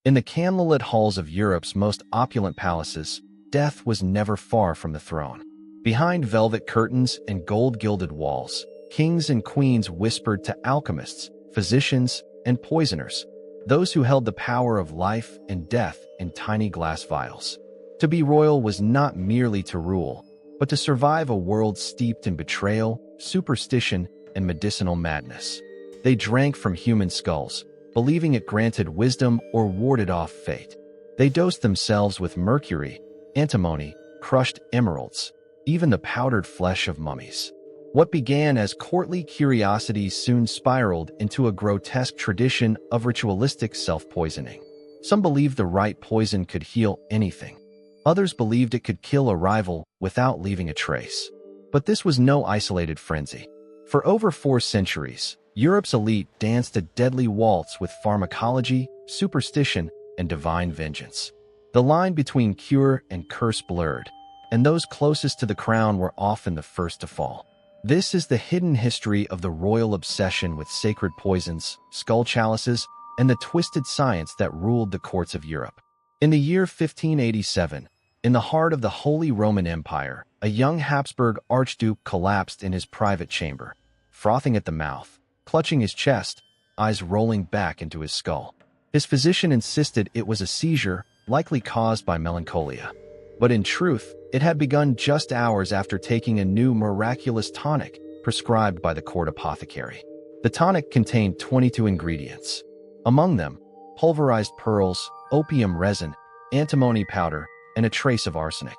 In the candlelit halls of Europe's most opulent palaces, death was never far from the throne. Behind velvet curtains and gold-gilded walls, kings and queens whispered to alchemists, physicians, and poisoners, those who held the power of life and death in tiny glass vials. To be royal was not merely to rule, but to survive a world steeped in betrayal, superstition, and medicinal madness. They drank from human skulls, believing it granted wisdom or warded off fate. They dosed themselves with mercury, antimony, crushed emeralds, even the powdered flesh of mummies. What began as courtly curiosities soon spiraled into a grotesque tradition of ritualistic self-poisoning. Some believed the right poison could heal anything. Others believed it could kill a rival without leaving a trace. But this was no isolated frenzy. For over 4 centuries, Europe's elite danced a deadly waltz with pharmacology, superstition, and divine vengeance. The line between cure and curse blurred, and those closest to the crown were often the first to fall. This is the hidden history of the royal obsession with sacred poisons, skull chalices, and the twisted science that ruled the courts of Europe. In the year 1587, in the heart of the Holy Roman Empire, a young Habsburg archduke collapsed in his private chamber, frothing at the mouth, clutching his chest, eyes rolling back into his skull. His physician insisted it was a seizure, likely caused by melancholia. But in truth, it had begun just hours after taking a new miraculous tonic prescribed by the court apothecary. The tonic contained 22 ingredients. Among them, pulverized pearls, opium resin, antimony powder, and a trace of arsenic.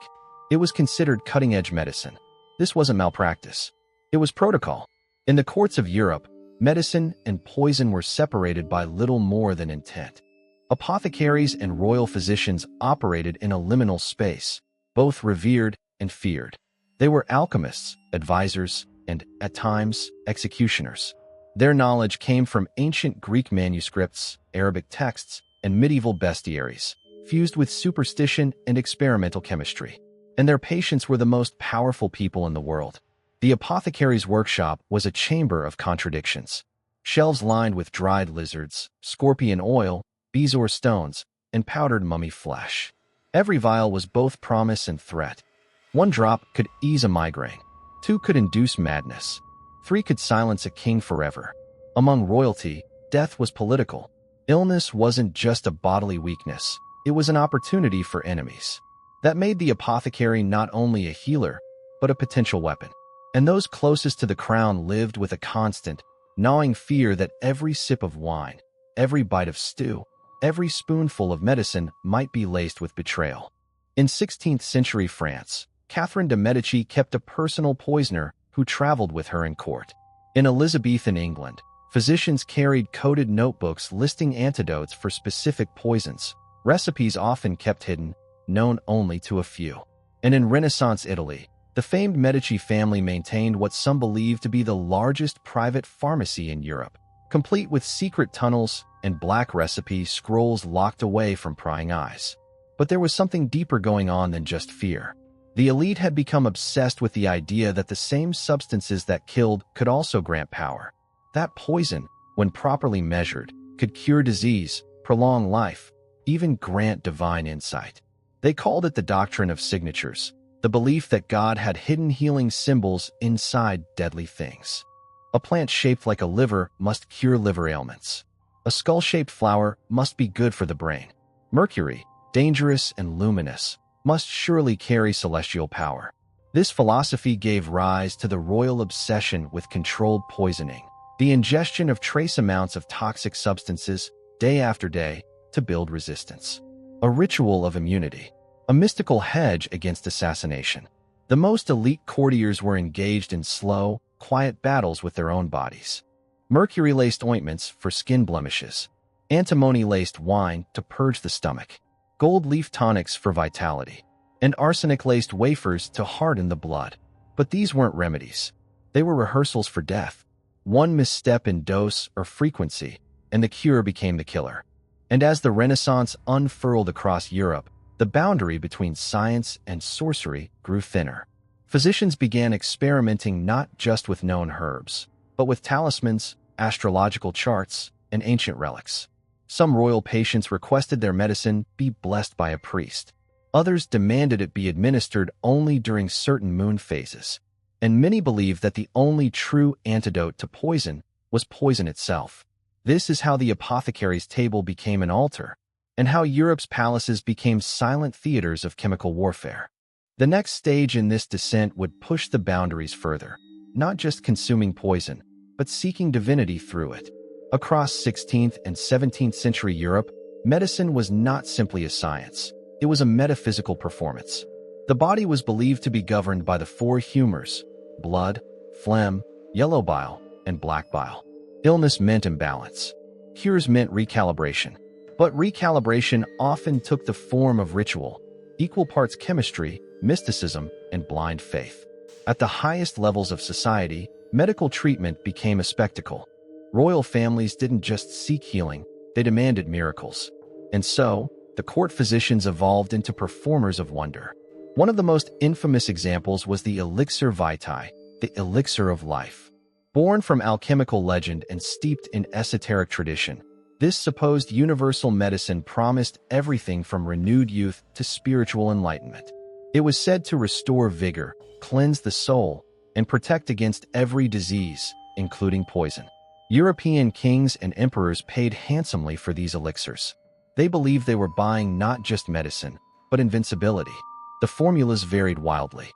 It was considered cutting-edge medicine. This wasn't malpractice. It was protocol. In the courts of Europe, medicine and poison were separated by little more than intent. Apothecaries and royal physicians operated in a liminal space, both revered and feared. They were alchemists, advisors, and, at times, executioners. Their knowledge came from ancient Greek manuscripts, Arabic texts, and medieval bestiaries, fused with superstition and experimental chemistry. And their patients were the most powerful people in the world. The apothecary's workshop was a chamber of contradictions. Shelves lined with dried lizards, scorpion oil, bezoar stones, and powdered mummy flesh. Every vial was both promise and threat. 1 drop could ease a migraine. 2 could induce madness. 3 could silence a king forever. Among royalty, death was political. Illness wasn't just a bodily weakness. It was an opportunity for enemies. That made the apothecary not only a healer, but a potential weapon. And those closest to the crown lived with a constant, gnawing fear that every sip of wine, every bite of stew, every spoonful of medicine might be laced with betrayal. In 16th century France, Catherine de' Medici kept a personal poisoner who traveled with her in court. In Elizabethan England, physicians carried coded notebooks listing antidotes for specific poisons, recipes often kept hidden, known only to a few. And in Renaissance Italy, the famed Medici family maintained what some believe to be the largest private pharmacy in Europe, complete with secret tunnels and black recipe scrolls locked away from prying eyes. But there was something deeper going on than just fear. The elite had become obsessed with the idea that the same substances that killed could also grant power. That poison, when properly measured, could cure disease, prolong life, even grant divine insight. They called it the doctrine of signatures, the belief that God had hidden healing symbols inside deadly things. A plant shaped like a liver must cure liver ailments. A skull-shaped flower must be good for the brain. Mercury, dangerous and luminous, must surely carry celestial power. This philosophy gave rise to the royal obsession with controlled poisoning, the ingestion of trace amounts of toxic substances, day after day, to build resistance. A ritual of immunity, a mystical hedge against assassination. The most elite courtiers were engaged in slow, quiet battles with their own bodies. Mercury-laced ointments for skin blemishes, antimony-laced wine to purge the stomach, gold leaf tonics for vitality, and arsenic-laced wafers to harden the blood. But these weren't remedies. They were rehearsals for death. One misstep in dose or frequency, and the cure became the killer. And as the Renaissance unfurled across Europe, the boundary between science and sorcery grew thinner. Physicians began experimenting not just with known herbs, but with talismans, astrological charts, and ancient relics. Some royal patients requested their medicine be blessed by a priest. Others demanded it be administered only during certain moon phases. And many believed that the only true antidote to poison was poison itself. This is how the apothecary's table became an altar, and how Europe's palaces became silent theaters of chemical warfare. The next stage in this descent would push the boundaries further, not just consuming poison, but seeking divinity through it. Across 16th and 17th century Europe, medicine was not simply a science. It was a metaphysical performance. The body was believed to be governed by the four humors: blood, phlegm, yellow bile, and black bile. Illness meant imbalance. Cures meant recalibration. But recalibration often took the form of ritual, equal parts chemistry, mysticism, and blind faith. At the highest levels of society, medical treatment became a spectacle. Royal families didn't just seek healing, they demanded miracles. And so, the court physicians evolved into performers of wonder. One of the most infamous examples was the elixir vitae, the elixir of life. Born from alchemical legend and steeped in esoteric tradition, this supposed universal medicine promised everything from renewed youth to spiritual enlightenment. It was said to restore vigor, cleanse the soul, and protect against every disease, including poison. European kings and emperors paid handsomely for these elixirs. They believed they were buying not just medicine, but invincibility. The formulas varied wildly.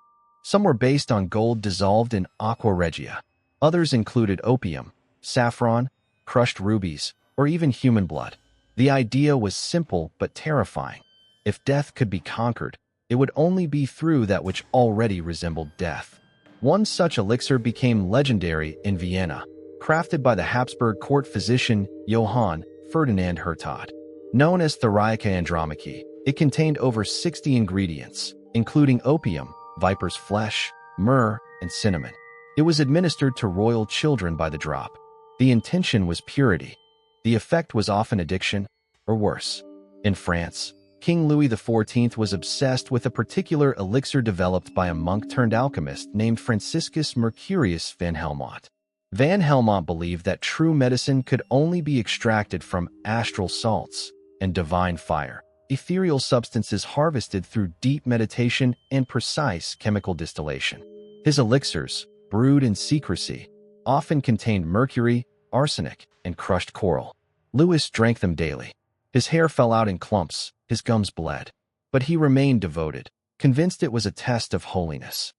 Some were based on gold dissolved in aqua regia. Others included opium, saffron, crushed rubies, or even human blood. The idea was simple but terrifying. If death could be conquered, it would only be through that which already resembled death. One such elixir became legendary in Vienna, crafted by the Habsburg court physician Johann Ferdinand Hertog. Known as Theriaca Andromache, it contained over 60 ingredients, including opium, viper's flesh, myrrh, and cinnamon. It was administered to royal children by the drop. The intention was purity. The effect was often addiction, or worse. In France, King Louis XIV was obsessed with a particular elixir developed by a monk-turned-alchemist named Franciscus Mercurius van Helmont. Van Helmont believed that true medicine could only be extracted from astral salts and divine fire, ethereal substances harvested through deep meditation and precise chemical distillation. His elixirs, brewed in secrecy, often contained mercury, arsenic, and crushed coral. Louis drank them daily. His hair fell out in clumps, his gums bled. But he remained devoted, convinced it was a test of holiness.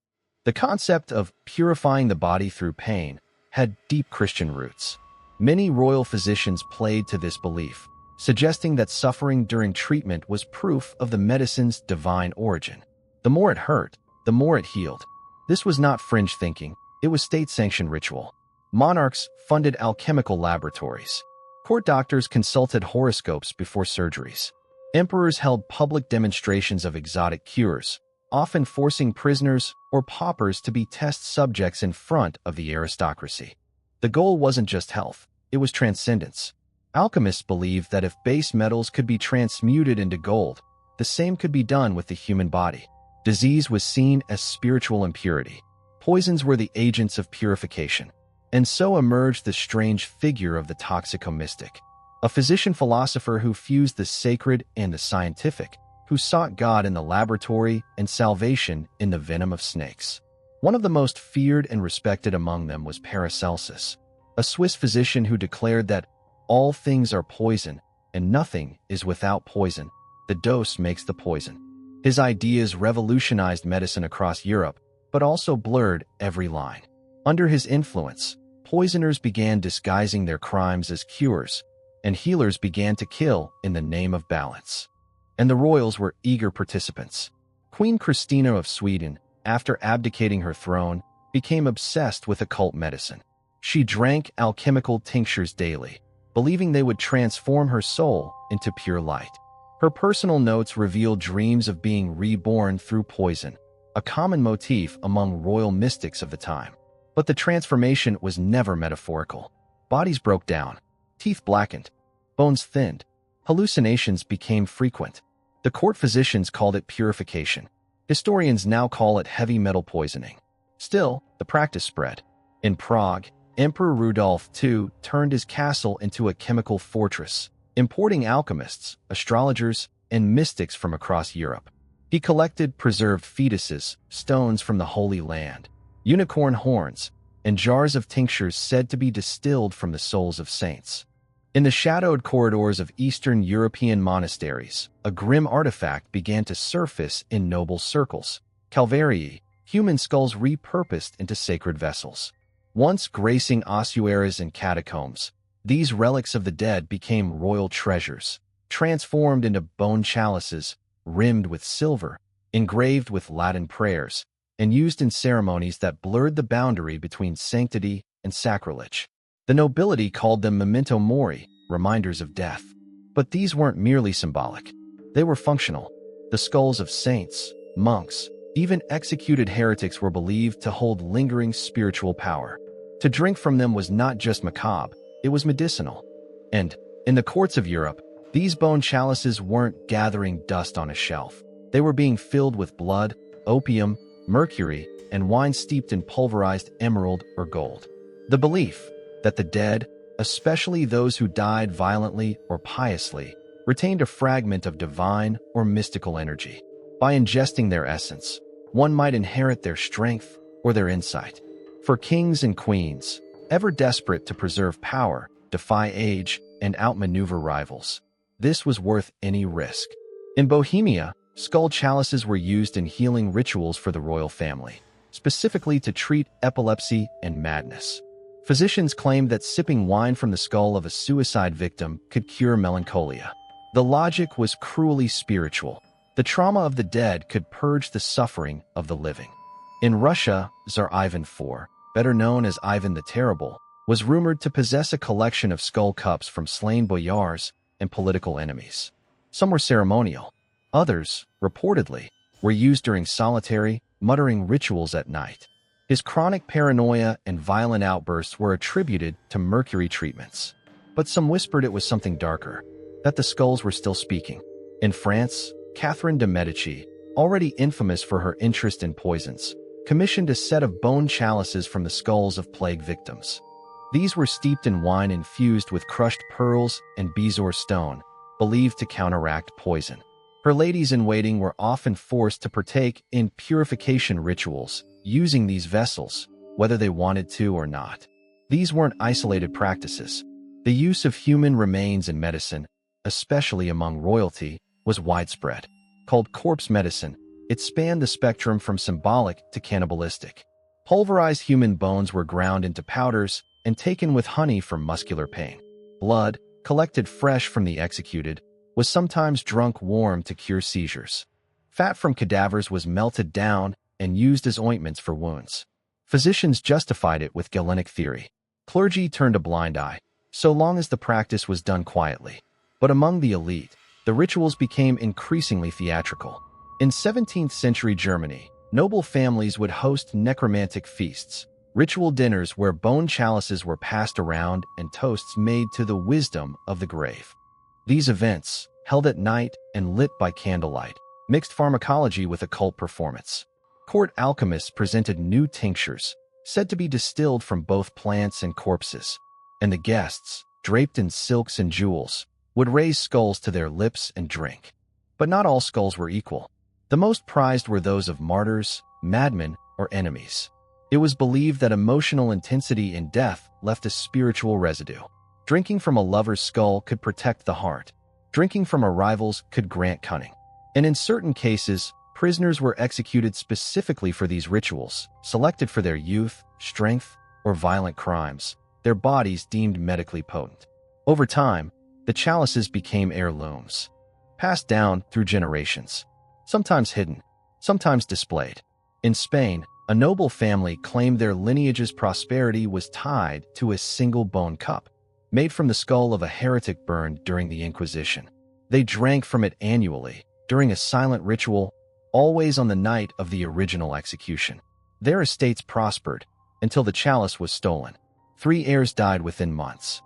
The concept of purifying the body through pain had deep Christian roots. Many royal physicians played to this belief, suggesting that suffering during treatment was proof of the medicine's divine origin. The more it hurt, the more it healed. This was not fringe thinking, it was state-sanctioned ritual. Monarchs funded alchemical laboratories. Court doctors consulted horoscopes before surgeries. Emperors held public demonstrations of exotic cures, often forcing prisoners or paupers to be test subjects in front of the aristocracy. The goal wasn't just health, it was transcendence. Alchemists believed that if base metals could be transmuted into gold, the same could be done with the human body. Disease was seen as spiritual impurity. Poisons were the agents of purification. And so emerged the strange figure of the toxicomystic, a physician-philosopher who fused the sacred and the scientific, who sought God in the laboratory and salvation in the venom of snakes. One of the most feared and respected among them was Paracelsus, a Swiss physician who declared that all things are poison and nothing is without poison. The dose makes the poison. His ideas revolutionized medicine across Europe, but also blurred every line. Under his influence, poisoners began disguising their crimes as cures, and healers began to kill in the name of balance. And the royals were eager participants. Queen Christina of Sweden, after abdicating her throne, became obsessed with occult medicine. She drank alchemical tinctures daily, believing they would transform her soul into pure light. Her personal notes revealed dreams of being reborn through poison, a common motif among royal mystics of the time. But the transformation was never metaphorical. Bodies broke down, teeth blackened, bones thinned. Hallucinations became frequent. The court physicians called it purification. Historians now call it heavy metal poisoning. Still, the practice spread. In Prague, Emperor Rudolf II turned his castle into a chemical fortress, importing alchemists, astrologers, and mystics from across Europe. He collected preserved fetuses, stones from the Holy Land, unicorn horns, and jars of tinctures said to be distilled from the souls of saints. In the shadowed corridors of Eastern European monasteries, a grim artifact began to surface in noble circles: calvarii, human skulls repurposed into sacred vessels. Once gracing ossuaries and catacombs, these relics of the dead became royal treasures, transformed into bone chalices, rimmed with silver, engraved with Latin prayers, and used in ceremonies that blurred the boundary between sanctity and sacrilege. The nobility called them memento mori, reminders of death. But these weren't merely symbolic. They were functional. The skulls of saints, monks, even executed heretics were believed to hold lingering spiritual power. To drink from them was not just macabre, it was medicinal. And, in the courts of Europe, these bone chalices weren't gathering dust on a shelf. They were being filled with blood, opium, mercury, and wine steeped in pulverized emerald or gold. The belief that the dead, especially those who died violently or piously, retained a fragment of divine or mystical energy. By ingesting their essence, one might inherit their strength or their insight. For kings and queens, ever desperate to preserve power, defy age, and outmaneuver rivals, this was worth any risk. In Bohemia, skull chalices were used in healing rituals for the royal family, specifically to treat epilepsy and madness. Physicians claimed that sipping wine from the skull of a suicide victim could cure melancholia. The logic was cruelly spiritual. The trauma of the dead could purge the suffering of the living. In Russia, Tsar Ivan IV, better known as Ivan the Terrible, was rumored to possess a collection of skull cups from slain boyars and political enemies. Some were ceremonial. Others, reportedly, were used during solitary, muttering rituals at night. His chronic paranoia and violent outbursts were attributed to mercury treatments. But some whispered it was something darker, that the skulls were still speaking. In France, Catherine de' Medici, already infamous for her interest in poisons, commissioned a set of bone chalices from the skulls of plague victims. These were steeped in wine infused with crushed pearls and bezoar stone, believed to counteract poison. Her ladies-in-waiting were often forced to partake in purification rituals, using these vessels, whether they wanted to or not. These weren't isolated practices. The use of human remains in medicine, especially among royalty, was widespread. Called corpse medicine, it spanned the spectrum from symbolic to cannibalistic. Pulverized human bones were ground into powders and taken with honey for muscular pain. Blood, collected fresh from the executed, was sometimes drunk warm to cure seizures. Fat from cadavers was melted down and used as ointments for wounds. Physicians justified it with Galenic theory. Clergy turned a blind eye, so long as the practice was done quietly. But among the elite, the rituals became increasingly theatrical. In 17th-century Germany, noble families would host necromantic feasts, ritual dinners where bone chalices were passed around and toasts made to the wisdom of the grave. These events, held at night and lit by candlelight, mixed pharmacology with occult performance. Court alchemists presented new tinctures, said to be distilled from both plants and corpses, and the guests, draped in silks and jewels, would raise skulls to their lips and drink. But not all skulls were equal. The most prized were those of martyrs, madmen, or enemies. It was believed that emotional intensity in death left a spiritual residue. Drinking from a lover's skull could protect the heart. Drinking from a rival's could grant cunning. And in certain cases, prisoners were executed specifically for these rituals, selected for their youth, strength, or violent crimes, their bodies deemed medically potent. Over time, the chalices became heirlooms, passed down through generations, sometimes hidden, sometimes displayed. In Spain, a noble family claimed their lineage's prosperity was tied to a single bone cup, made from the skull of a heretic burned during the Inquisition. They drank from it annually, during a silent ritual, always on the night of the original execution. Their estates prospered, until the chalice was stolen. 3 heirs died within months.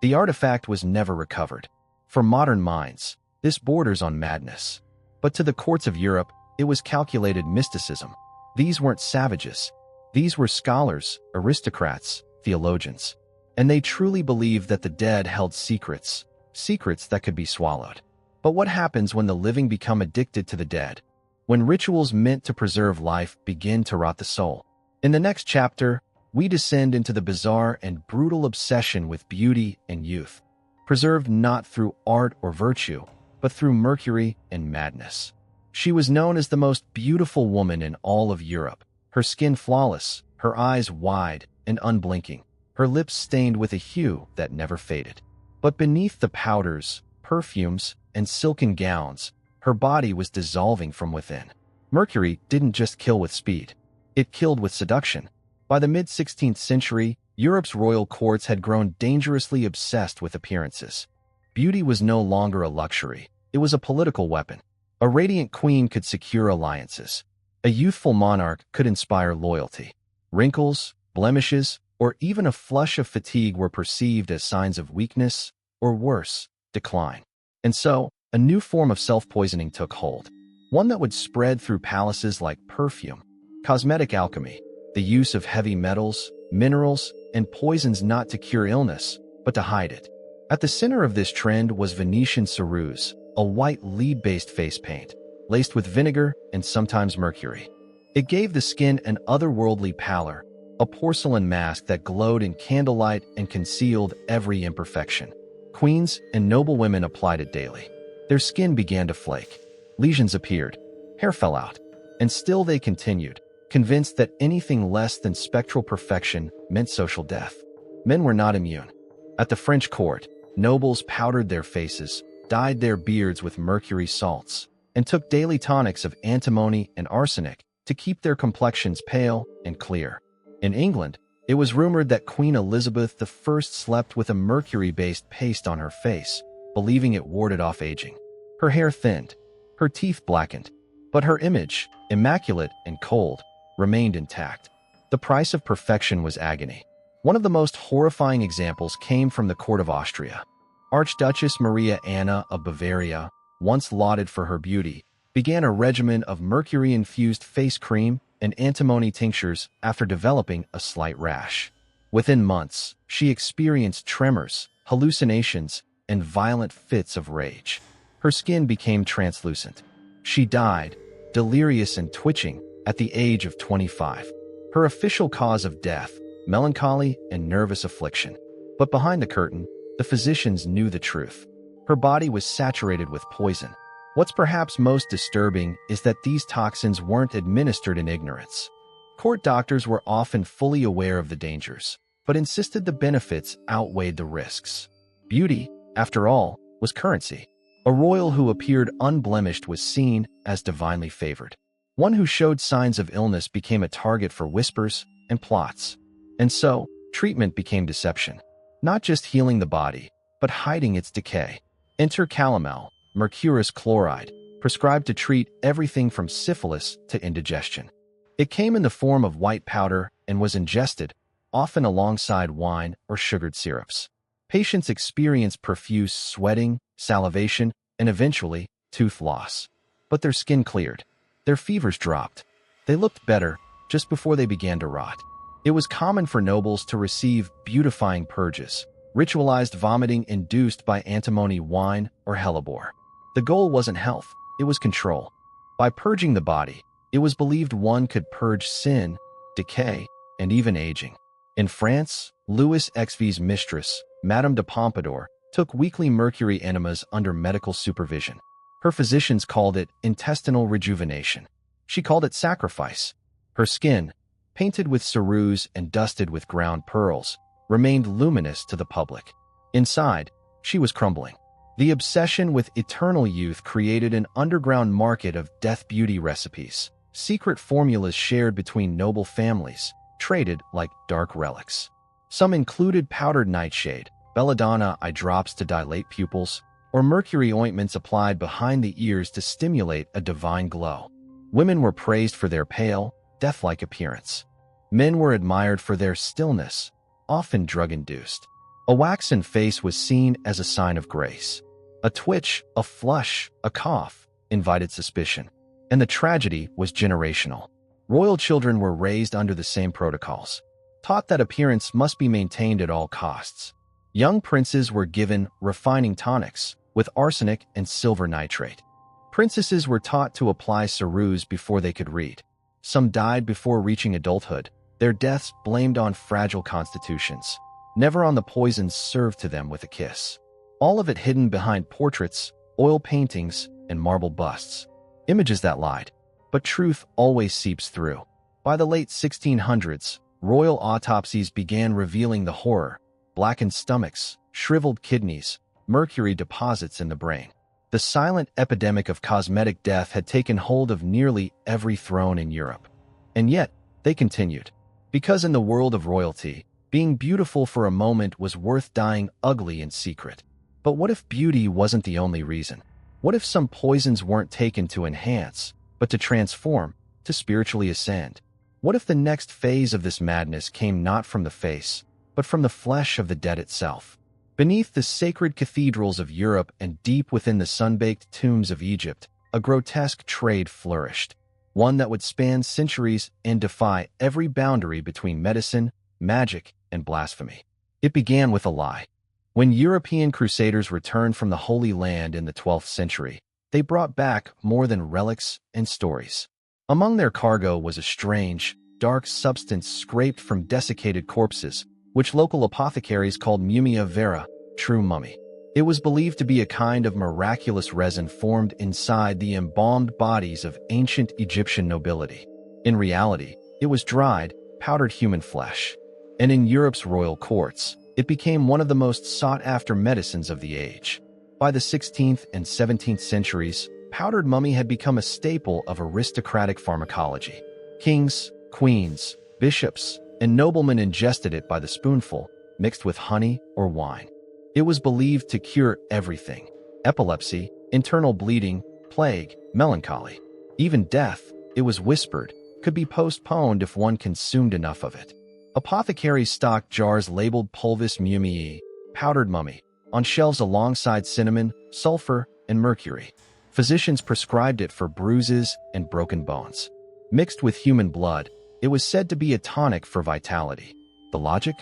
The artifact was never recovered. For modern minds, this borders on madness. But to the courts of Europe, it was calculated mysticism. These weren't savages. These were scholars, aristocrats, theologians. And they truly believed that the dead held secrets, secrets that could be swallowed. But what happens when the living become addicted to the dead? When rituals meant to preserve life begin to rot the soul? In the next chapter, we descend into the bizarre and brutal obsession with beauty and youth, preserved not through art or virtue, but through mercury and madness. She was known as the most beautiful woman in all of Europe, her skin flawless, her eyes wide and unblinking, her lips stained with a hue that never faded. But beneath the powders, perfumes, and silken gowns, her body was dissolving from within. Mercury didn't just kill with speed. It killed with seduction. By the mid-16th century, Europe's royal courts had grown dangerously obsessed with appearances. Beauty was no longer a luxury. It was a political weapon. A radiant queen could secure alliances. A youthful monarch could inspire loyalty. Wrinkles, blemishes, or even a flush of fatigue were perceived as signs of weakness, or worse, decline. And so, a new form of self-poisoning took hold. One that would spread through palaces like perfume, cosmetic alchemy, the use of heavy metals, minerals, and poisons not to cure illness, but to hide it. At the center of this trend was Venetian ceruse, a white lead-based face paint, laced with vinegar and sometimes mercury. It gave the skin an otherworldly pallor, a porcelain mask that glowed in candlelight and concealed every imperfection. Queens and noble women applied it daily. Their skin began to flake. Lesions appeared. Hair fell out. And still they continued, convinced that anything less than spectral perfection meant social death. Men were not immune. At the French court, nobles powdered their faces, dyed their beards with mercury salts, and took daily tonics of antimony and arsenic to keep their complexions pale and clear. In England, it was rumored that Queen Elizabeth I slept with a mercury-based paste on her face, believing it warded off aging. Her hair thinned, her teeth blackened, but her image, immaculate and cold, remained intact. The price of perfection was agony. One of the most horrifying examples came from the court of Austria. Archduchess Maria Anna of Bavaria, once lauded for her beauty, began a regimen of mercury-infused face cream and antimony tinctures after developing a slight rash. Within months, she experienced tremors, hallucinations, and violent fits of rage. Her skin became translucent. She died, delirious and twitching, at the age of 25. Her official cause of death, melancholy and nervous affliction. But behind the curtain, the physicians knew the truth. Her body was saturated with poison. What's perhaps most disturbing is that these toxins weren't administered in ignorance. Court doctors were often fully aware of the dangers, but insisted the benefits outweighed the risks. Beauty, after all, was currency. A royal who appeared unblemished was seen as divinely favored. One who showed signs of illness became a target for whispers and plots. And so, treatment became deception. Not just healing the body, but hiding its decay. Enter calomel, mercurous chloride, prescribed to treat everything from syphilis to indigestion. It came in the form of white powder and was ingested, often alongside wine or sugared syrups. Patients experienced profuse sweating, salivation, and eventually, tooth loss. But their skin cleared. Their fevers dropped. They looked better just before they began to rot. It was common for nobles to receive beautifying purges, ritualized vomiting induced by antimony wine or hellebore. The goal wasn't health, it was control. By purging the body, it was believed one could purge sin, decay, and even aging. In France, Louis XV's mistress, Madame de Pompadour, took weekly mercury enemas under medical supervision. Her physicians called it intestinal rejuvenation. She called it sacrifice. Her skin, painted with ceruse and dusted with ground pearls, remained luminous to the public. Inside, she was crumbling. The obsession with eternal youth created an underground market of death beauty recipes, secret formulas shared between noble families, traded like dark relics. Some included powdered nightshade, belladonna eye drops to dilate pupils, or mercury ointments applied behind the ears to stimulate a divine glow. Women were praised for their pale, death-like appearance. Men were admired for their stillness, often drug-induced. A waxen face was seen as a sign of grace. A twitch, a flush, a cough invited suspicion. And the tragedy was generational. Royal children were raised under the same protocols, taught that appearance must be maintained at all costs. Young princes were given refining tonics with arsenic and silver nitrate. Princesses were taught to apply ceruse before they could read. Some died before reaching adulthood, their deaths blamed on fragile constitutions, never on the poisons served to them with a kiss. All of it hidden behind portraits, oil paintings, and marble busts. Images that lied. But truth always seeps through. By the late 1600s, royal autopsies began revealing the horror: blackened stomachs, shriveled kidneys, mercury deposits in the brain. The silent epidemic of cosmetic death had taken hold of nearly every throne in Europe. And yet, they continued. Because in the world of royalty, being beautiful for a moment was worth dying ugly in secret. But what if beauty wasn't the only reason? What if some poisons weren't taken to enhance, but to transform, to spiritually ascend? What if the next phase of this madness came not from the face, but from the flesh of the dead itself? Beneath the sacred cathedrals of Europe and deep within the sun-baked tombs of Egypt, a grotesque trade flourished, one that would span centuries and defy every boundary between medicine, magic, and blasphemy. It began with a lie. When European crusaders returned from the Holy Land in the 12th century, they brought back more than relics and stories. Among their cargo was a strange, dark substance scraped from desiccated corpses, which local apothecaries called mumia vera, true mummy. It was believed to be a kind of miraculous resin formed inside the embalmed bodies of ancient Egyptian nobility. In reality, it was dried, powdered human flesh. And in Europe's royal courts, it became one of the most sought-after medicines of the age. By the 16th and 17th centuries, powdered mummy had become a staple of aristocratic pharmacology. Kings, queens, bishops, and noblemen ingested it by the spoonful, mixed with honey or wine. It was believed to cure everything: epilepsy, internal bleeding, plague, melancholy. Even death, it was whispered, could be postponed if one consumed enough of it. Apothecaries stocked jars labeled pulvis mummiae, powdered mummy, on shelves alongside cinnamon, sulfur, and mercury. Physicians prescribed it for bruises and broken bones. Mixed with human blood, it was said to be a tonic for vitality. The logic?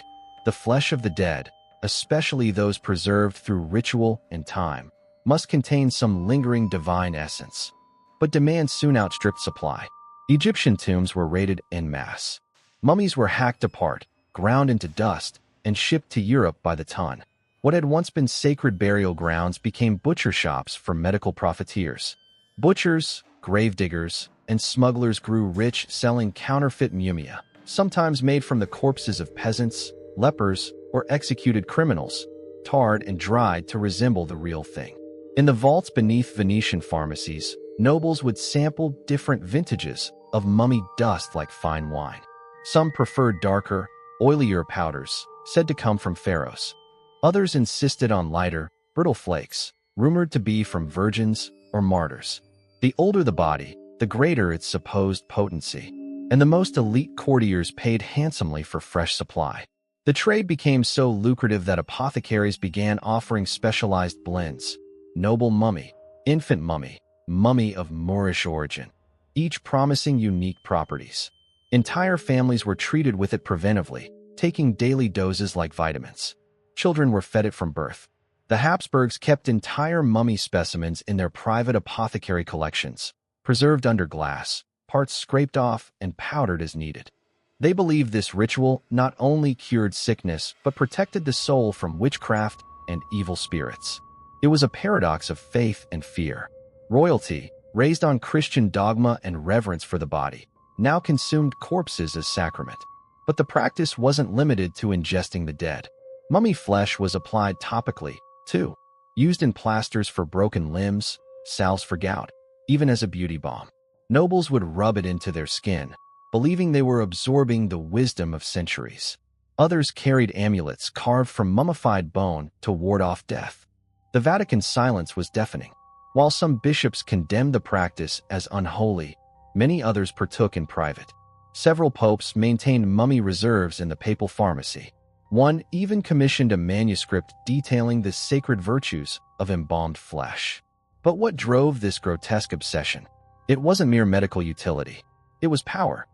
The flesh of the dead, especially those preserved through ritual and time, must contain some lingering divine essence. But demand soon outstripped supply. Egyptian tombs were raided en masse. Mummies were hacked apart, ground into dust, and shipped to Europe by the ton. What had once been sacred burial grounds became butcher shops for medical profiteers. Butchers, gravediggers, and smugglers grew rich selling counterfeit mumia, sometimes made from the corpses of peasants, lepers, or executed criminals, tarred and dried to resemble the real thing. In the vaults beneath Venetian pharmacies, nobles would sample different vintages of mummy dust like fine wine. Some preferred darker, oilier powders, said to come from pharaohs. Others insisted on lighter, brittle flakes, rumored to be from virgins or martyrs. The older the body, the greater its supposed potency, and the most elite courtiers paid handsomely for fresh supply. The trade became so lucrative that apothecaries began offering specialized blends: noble mummy, infant mummy, mummy of Moorish origin, each promising unique properties. Entire families were treated with it preventively, taking daily doses like vitamins. Children were fed it from birth. The Habsburgs kept entire mummy specimens in their private apothecary collections, preserved under glass, parts scraped off and powdered as needed. They believed this ritual not only cured sickness but protected the soul from witchcraft and evil spirits. It was a paradox of faith and fear. Royalty, raised on Christian dogma and reverence for the body, now consumed corpses as sacrament. But the practice wasn't limited to ingesting the dead. Mummy flesh was applied topically, too, used in plasters for broken limbs, salves for gout, even as a beauty balm. Nobles would rub it into their skin, believing they were absorbing the wisdom of centuries. Others carried amulets carved from mummified bone to ward off death. The Vatican's silence was deafening. While some bishops condemned the practice as unholy, many others partook in private. Several popes maintained mummy reserves in the papal pharmacy. One even commissioned a manuscript detailing the sacred virtues of embalmed flesh. But what drove this grotesque obsession? It wasn't mere medical utility. It was power.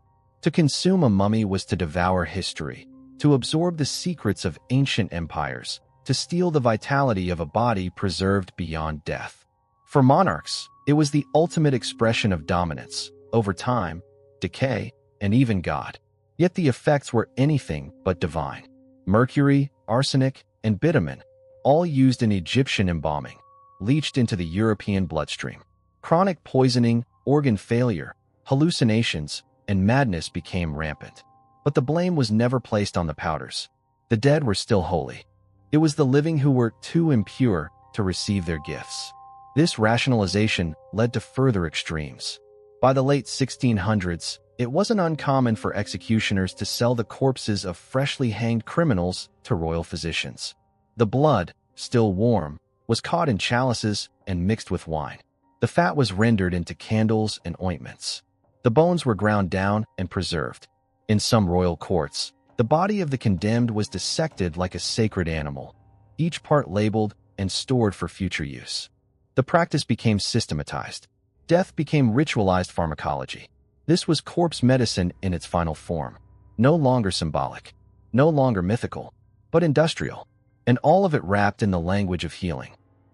To consume a mummy was to devour history, to absorb the secrets of ancient empires, to steal the vitality of a body preserved beyond death. For monarchs, it was the ultimate expression of dominance over time, decay, and even God. Yet the effects were anything but divine. Mercury, arsenic, and bitumen, all used in Egyptian embalming, leached into the European bloodstream. Chronic poisoning, organ failure, hallucinations, and madness became rampant. But the blame was never placed on the powders. The dead were still holy. It was the living who were too impure to receive their gifts. This rationalization led to further extremes. By the late 1600s, it wasn't uncommon for executioners to sell the corpses of freshly hanged criminals to royal physicians. The blood, still warm, was caught in chalices and mixed with wine. The fat was rendered into candles and ointments. The bones were ground down and preserved. In some royal courts, the body of the condemned was dissected like a sacred animal, each part labeled and stored for future use. The practice became systematized. Death became ritualized pharmacology. This was corpse medicine in its final form, no longer symbolic, no longer mythical, but industrial, and all of it wrapped in the language of healing.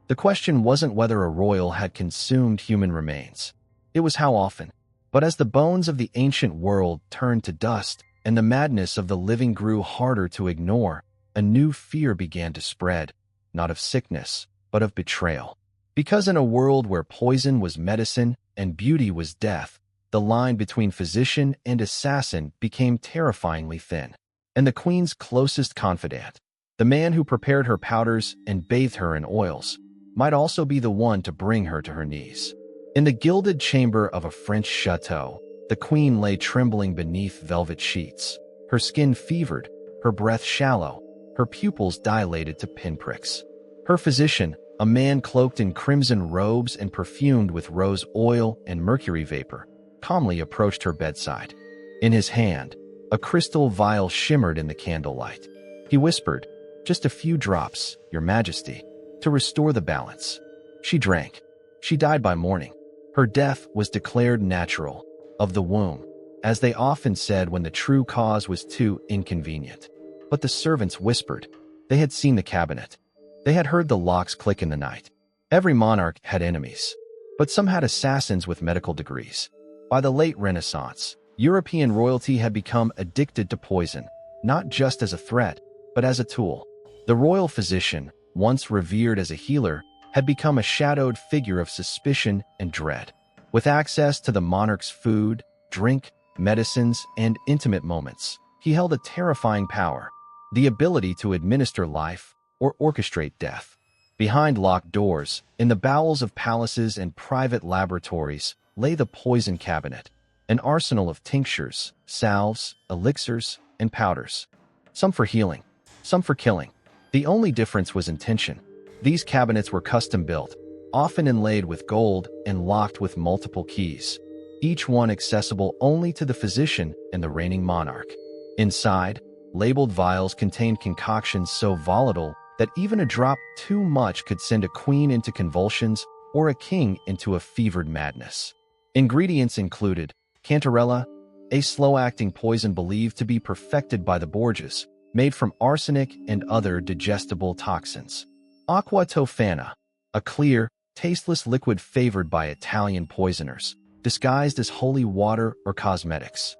The question wasn't whether a royal had consumed human remains. It was how often. But as the bones of the ancient world turned to dust and the madness of the living grew harder to ignore, a new fear began to spread, not of sickness, but of betrayal. Because in a world where poison was medicine and beauty was death, the line between physician and assassin became terrifyingly thin. And the queen's closest confidant, the man who prepared her powders and bathed her in oils, might also be the one to bring her to her knees. In the gilded chamber of a French chateau, the queen lay trembling beneath velvet sheets, her skin fevered, her breath shallow, her pupils dilated to pinpricks. Her physician, a man cloaked in crimson robes and perfumed with rose oil and mercury vapor, calmly approached her bedside. In his hand, a crystal vial shimmered in the candlelight. He whispered, "Just a few drops, Your Majesty, to restore the balance." She drank. She died by morning. Her death was declared natural, of the womb, as they often said when the true cause was too inconvenient. But the servants whispered. They had seen the cabinet. They had heard the locks click in the night. Every monarch had enemies, but some had assassins with medical degrees. By the late Renaissance, European royalty had become addicted to poison, not just as a threat, but as a tool. The royal physician, once revered as a healer, had become a shadowed figure of suspicion and dread. With access to the monarch's food, drink, medicines, and intimate moments, he held a terrifying power, the ability to administer life or orchestrate death. Behind locked doors, in the bowels of palaces and private laboratories, lay the poison cabinet, an arsenal of tinctures, salves, elixirs, and powders. Some for healing, some for killing. The only difference was intention. These cabinets were custom-built, often inlaid with gold and locked with multiple keys, each one accessible only to the physician and the reigning monarch. Inside, labeled vials contained concoctions so volatile that even a drop too much could send a queen into convulsions or a king into a fevered madness. Ingredients included cantarella, a slow-acting poison believed to be perfected by the Borgias, made from arsenic and other digestible toxins. Aqua tofana, a clear, tasteless liquid favored by Italian poisoners, disguised as holy water or cosmetics.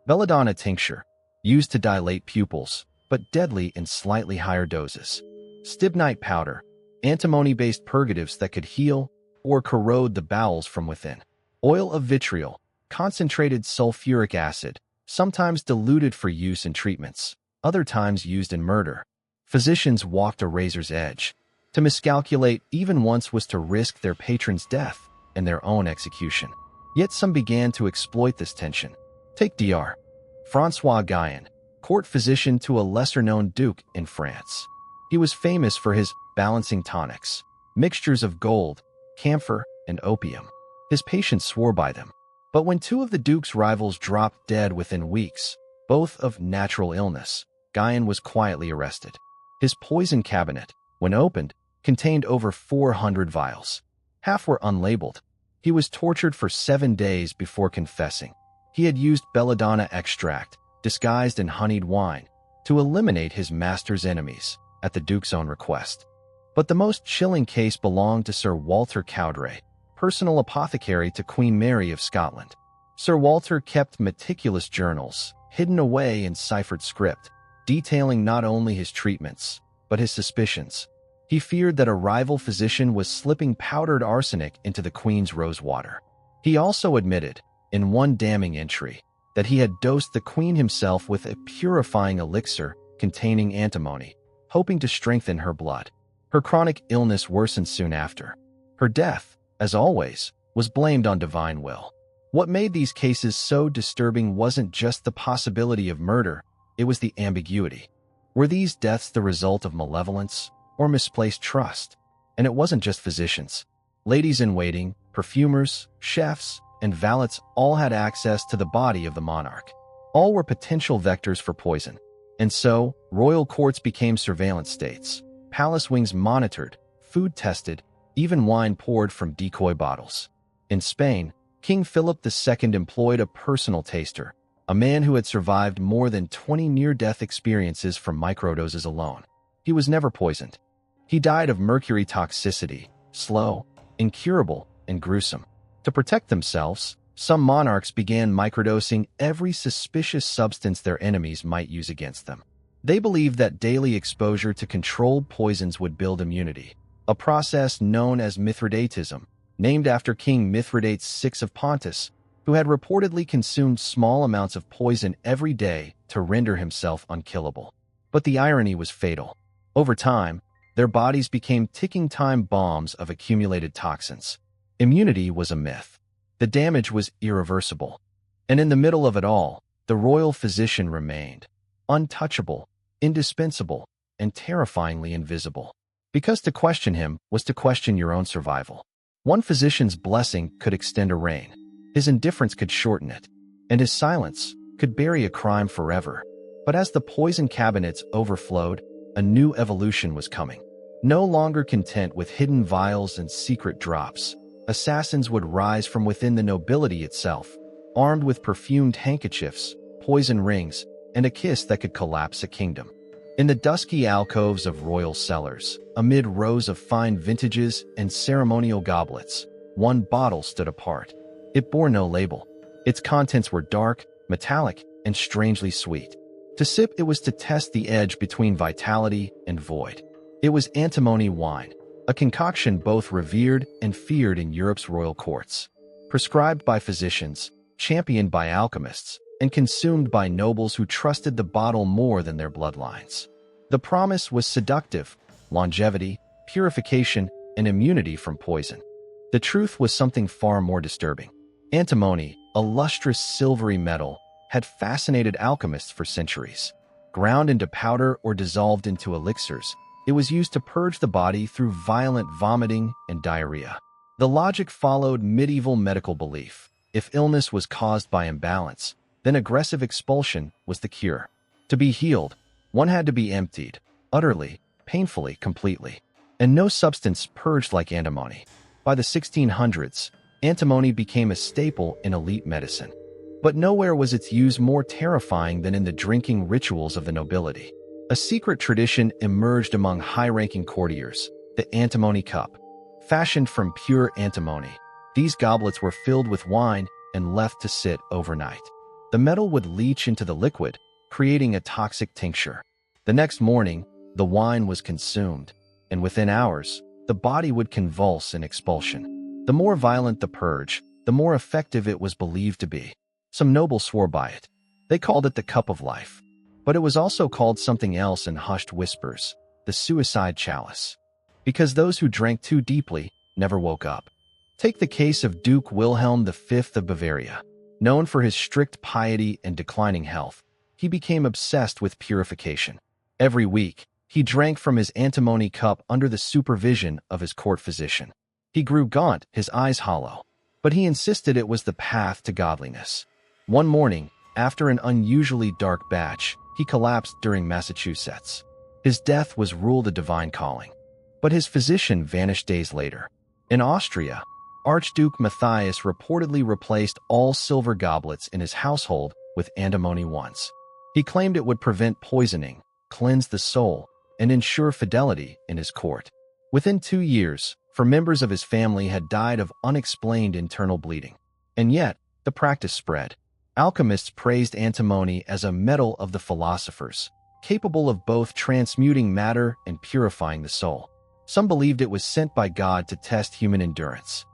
Belladonna tincture, used to dilate pupils, but deadly in slightly higher doses. Stibnite powder, antimony-based purgatives that could heal or corrode the bowels from within. Oil of vitriol, concentrated sulfuric acid, sometimes diluted for use in treatments, other times used in murder. Physicians walked a razor's edge. To miscalculate even once was to risk their patron's death and their own execution. Yet some began to exploit this tension. Take Dr. François Guyon, court physician to a lesser-known duke in France. He was famous for his balancing tonics, mixtures of gold, camphor, and opium. His patients swore by them. But when two of the duke's rivals dropped dead within weeks, both of natural illness, Guyon was quietly arrested. His poison cabinet, when opened, contained over 400 vials. Half were unlabeled. He was tortured for 7 days before confessing. He had used belladonna extract, disguised in honeyed wine, to eliminate his master's enemies. at the Duke's own request. But the most chilling case belonged to Sir Walter Cowdray, personal apothecary to Queen Mary of Scotland. Sir Walter kept meticulous journals, hidden away in ciphered script, detailing not only his treatments, but his suspicions. He feared that a rival physician was slipping powdered arsenic into the Queen's rose water. He also admitted, in one damning entry, that he had dosed the Queen himself with a purifying elixir containing antimony, hoping to strengthen her blood. Her chronic illness worsened soon after. Her death, as always, was blamed on divine will. What made these cases so disturbing wasn't just the possibility of murder, it was the ambiguity. Were these deaths the result of malevolence or misplaced trust? And it wasn't just physicians. Ladies-in-waiting, perfumers, chefs, and valets all had access to the body of the monarch. All were potential vectors for poison. And so, royal courts became surveillance states. Palace wings monitored, food tested, even wine poured from decoy bottles. In Spain, King Philip II employed a personal taster, a man who had survived more than 20 near-death experiences from microdoses alone. He was never poisoned. He died of mercury toxicity, slow, incurable, and gruesome. To protect themselves, some monarchs began microdosing every suspicious substance their enemies might use against them. They believed that daily exposure to controlled poisons would build immunity, a process known as Mithridatism, named after King Mithridates VI of Pontus, who had reportedly consumed small amounts of poison every day to render himself unkillable. But the irony was fatal. Over time, their bodies became ticking time bombs of accumulated toxins. Immunity was a myth. The damage was irreversible. And in the middle of it all, the royal physician remained untouchable, indispensable, and terrifyingly invisible. Because to question him was to question your own survival. One physician's blessing could extend a reign. His indifference could shorten it. And his silence could bury a crime forever. But as the poison cabinets overflowed, a new evolution was coming. No longer content with hidden vials and secret drops, assassins would rise from within the nobility itself, armed with perfumed handkerchiefs, poison rings, and a kiss that could collapse a kingdom. In the dusky alcoves of royal cellars, amid rows of fine vintages and ceremonial goblets, one bottle stood apart. It bore no label. Its contents were dark, metallic, and strangely sweet. To sip, it was to test the edge between vitality and void. It was antimony wine, a concoction both revered and feared in Europe's royal courts. Prescribed by physicians, championed by alchemists, and consumed by nobles who trusted the bottle more than their bloodlines. The promise was seductive: longevity, purification, and immunity from poison. The truth was something far more disturbing. Antimony, a lustrous silvery metal, had fascinated alchemists for centuries. Ground into powder or dissolved into elixirs, it was used to purge the body through violent vomiting and diarrhea. The logic followed medieval medical belief. If illness was caused by imbalance, then aggressive expulsion was the cure. To be healed, one had to be emptied, utterly, painfully, completely. And no substance purged like antimony. By the 1600s, antimony became a staple in elite medicine. But nowhere was its use more terrifying than in the drinking rituals of the nobility. A secret tradition emerged among high-ranking courtiers, the antimony cup. Fashioned from pure antimony, these goblets were filled with wine and left to sit overnight. The metal would leach into the liquid, creating a toxic tincture. The next morning, the wine was consumed, and within hours, the body would convulse in expulsion. The more violent the purge, the more effective it was believed to be. Some nobles swore by it. They called it the cup of life. But it was also called something else in hushed whispers, the suicide chalice. Because those who drank too deeply never woke up. Take the case of Duke Wilhelm V of Bavaria. Known for his strict piety and declining health, he became obsessed with purification. Every week, he drank from his antimony cup under the supervision of his court physician. He grew gaunt, his eyes hollow, but he insisted it was the path to godliness. One morning, after an unusually dark batch, he collapsed during Massachusetts. His death was ruled a divine calling. But his physician vanished days later. In Austria, Archduke Matthias reportedly replaced all silver goblets in his household with antimony ones. He claimed it would prevent poisoning, cleanse the soul, and ensure fidelity in his court. Within 2 years, 4 members of his family had died of unexplained internal bleeding. And yet, the practice spread. Alchemists praised antimony as a metal of the philosophers, capable of both transmuting matter and purifying the soul. Some believed it was sent by God to test human endurance.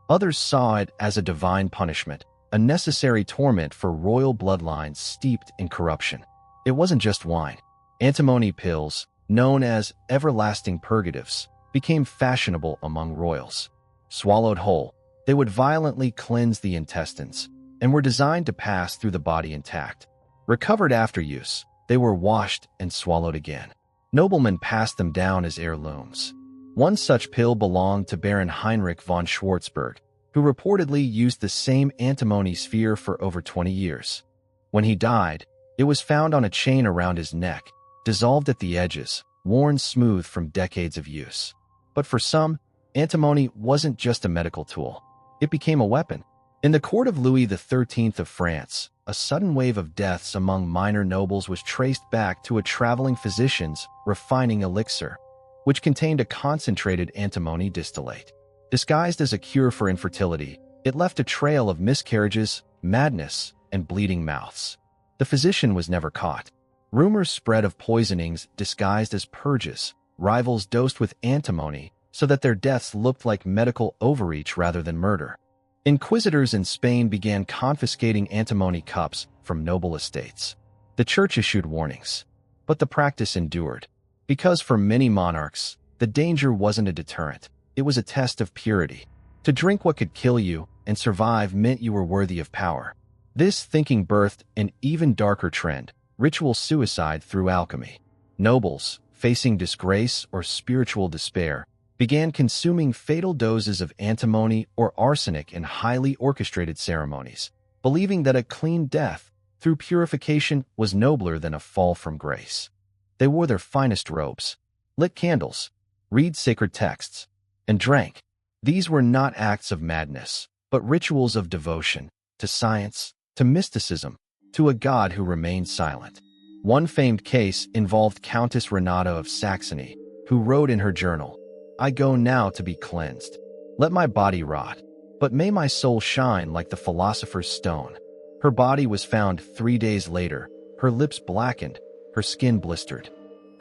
Others saw it as a divine punishment, a necessary torment for royal bloodlines steeped in corruption. It wasn't just wine. Antimony pills, known as everlasting purgatives, became fashionable among royals. Swallowed whole, they would violently cleanse the intestines and were designed to pass through the body intact. Recovered after use, they were washed and swallowed again. Noblemen passed them down as heirlooms. One such pill belonged to Baron Heinrich von Schwarzburg, who reportedly used the same antimony sphere for over 20 years. When he died, it was found on a chain around his neck, dissolved at the edges, worn smooth from decades of use. But for some, antimony wasn't just a medical tool. It became a weapon. In the court of Louis XIII of France, a sudden wave of deaths among minor nobles was traced back to a traveling physician's refining elixir, which contained a concentrated antimony distillate. Disguised as a cure for infertility, it left a trail of miscarriages, madness, and bleeding mouths. The physician was never caught. Rumors spread of poisonings disguised as purges, rivals dosed with antimony so that their deaths looked like medical overreach rather than murder. Inquisitors in Spain began confiscating antimony cups from noble estates. The church issued warnings, but the practice endured. Because for many monarchs, the danger wasn't a deterrent, it was a test of purity. To drink what could kill you and survive meant you were worthy of power. This thinking birthed an even darker trend: ritual suicide through alchemy. Nobles, facing disgrace or spiritual despair, began consuming fatal doses of antimony or arsenic in highly orchestrated ceremonies, believing that a clean death through purification was nobler than a fall from grace. They wore their finest robes, lit candles, read sacred texts, and drank. These were not acts of madness, but rituals of devotion to science, to mysticism, to a God who remained silent. One famed case involved Countess Renata of Saxony, who wrote in her journal, "I go now to be cleansed. Let my body rot, but may my soul shine like the philosopher's stone." Her body was found 3 days later, her lips blackened, her skin blistered.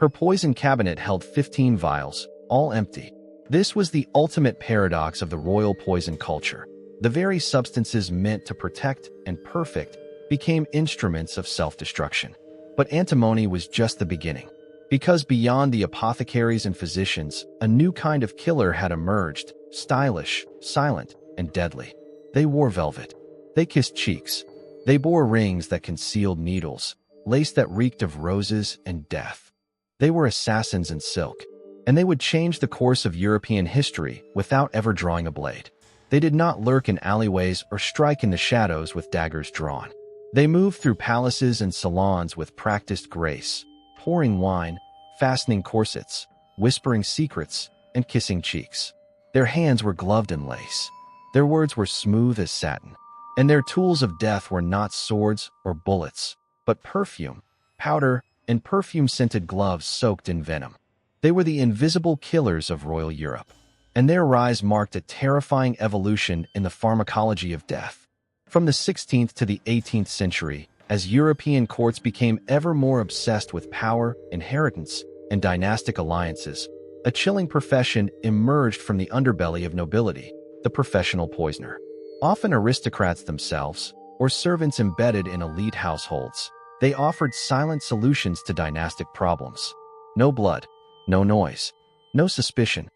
Her poison cabinet held 15 vials, all empty. This was the ultimate paradox of the royal poison culture. The very substances meant to protect and perfect became instruments of self-destruction. But antimony was just the beginning. Because beyond the apothecaries and physicians, a new kind of killer had emerged, stylish, silent, and deadly. They wore velvet. They kissed cheeks. They bore rings that concealed needles, lace that reeked of roses and death. They were assassins in silk, and they would change the course of European history without ever drawing a blade. They did not lurk in alleyways or strike in the shadows with daggers drawn. They moved through palaces and salons with practiced grace, pouring wine, fastening corsets, whispering secrets, and kissing cheeks. Their hands were gloved in lace. Their words were smooth as satin. And their tools of death were not swords or bullets, but perfume, powder, and perfume-scented gloves soaked in venom. They were the invisible killers of royal Europe, and their rise marked a terrifying evolution in the pharmacology of death. From the 16th to the 18th century, as European courts became ever more obsessed with power, inheritance, and dynastic alliances, a chilling profession emerged from the underbelly of nobility: the professional poisoner. Often aristocrats themselves, or servants embedded in elite households, they offered silent solutions to dynastic problems. No blood, no noise, no suspicion,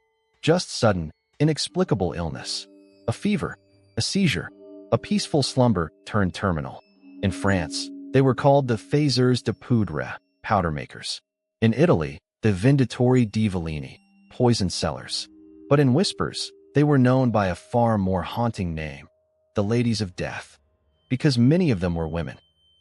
just sudden, inexplicable illness. A fever, a seizure, a peaceful slumber turned terminal. In France, they were called the faiseurs de poudre, powder makers. In Italy, the venditori di veleni, poison sellers. But in whispers, they were known by a far more haunting name: the ladies of death, because many of them were women.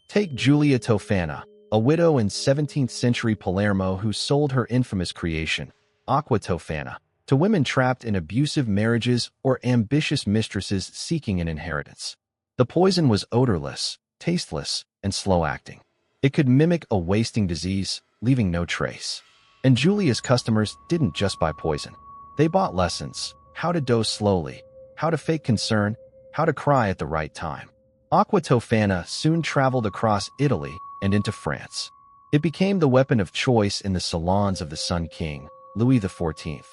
Take Giulia Tofana, a widow in 17th century Palermo who sold her infamous creation, Aqua Tofana, to women trapped in abusive marriages or ambitious mistresses seeking an inheritance. The poison was odorless, tasteless, and slow-acting. It could mimic a wasting disease, leaving no trace. And Julia's customers didn't just buy poison. They bought lessons: how to dose slowly, how to fake concern, how to cry at the right time. Aqua Tofana soon traveled across Italy and into France. It became the weapon of choice in the salons of the Sun King, Louis XIV.